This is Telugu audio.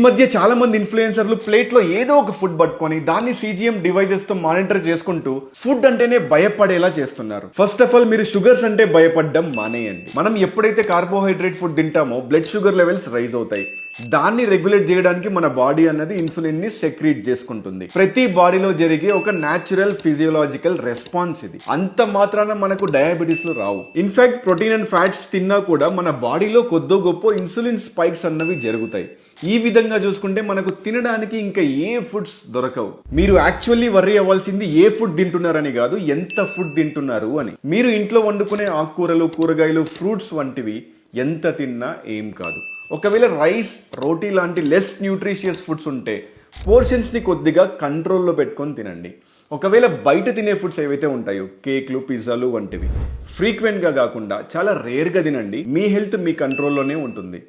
ఈ మధ్య చాలా మంది ఇన్ఫ్లుయెన్సర్లు ప్లేట్ లో ఏదో ఒక ఫుడ్ పట్టుకొని దాన్ని CGM డివైజెస్ తో మానిటర్ చేసుకుంటూ ఫుడ్ అంటేనే భయపడేలా చేస్తున్నారు. ఫస్ట్ ఆఫ్ ఆల్ మీరు షుగర్స్ అంటే భయపడడం మానేయండి. మనం ఎప్పుడైతే కార్బోహైడ్రేట్ ఫుడ్ తింటామో బ్లడ్ షుగర్ లెవెల్స్ రైజ్ అవుతాయి. దాన్ని రెగ్యులేట్ చేయడానికి మన బాడీ అన్నది ఇన్సులిన్ ని సెక్రీట్ చేసుకుంటుంది. ప్రతి బాడీలో జరిగే ఒక న్యాచురల్ ఫిజియోలాజికల్ రెస్పాన్స్ ఇది. అంత మాత్రాన మనకు డయాబెటీస్ లో రావు. ఇన్ఫాక్ట్ ప్రోటీన్ అండ్ ఫ్యాట్స్ తిన్నా కూడా మన బాడీలో కొద్దో గొప్ప ఇన్సులిన్ స్పైక్స్ అన్నవి జరుగుతాయి. ఈ విధంగా చూసుకుంటే మనకు తినడానికి ఇంకా ఏ ఫుడ్స్ దొరకవు. మీరు యాక్చువల్లీ వర్రీ అవ్వాల్సింది ఏ ఫుడ్ తింటున్నారని కాదు, ఎంత ఫుడ్ తింటున్నారు అని. మీరు ఇంట్లో వండుకునే ఆకుకూరలు, కూరగాయలు, ఫ్రూట్స్ వంటివి ఎంత తిన్నా ఏం కాదు. ఒకవేళ రైస్, రోటీ లాంటి లెస్ న్యూట్రిషియస్ ఫుడ్స్ ఉంటే పోర్షన్స్ని కొద్దిగా కంట్రోల్లో పెట్టుకొని తినండి. ఒకవేళ బయట తినే ఫుడ్స్ ఏవైతే ఉంటాయో కేక్లు, పిజ్జాలు వంటివి ఫ్రీక్వెంట్గా కాకుండా చాలా రేర్గా తినండి. మీ హెల్త్ మీ కంట్రోల్లోనే ఉంటుంది.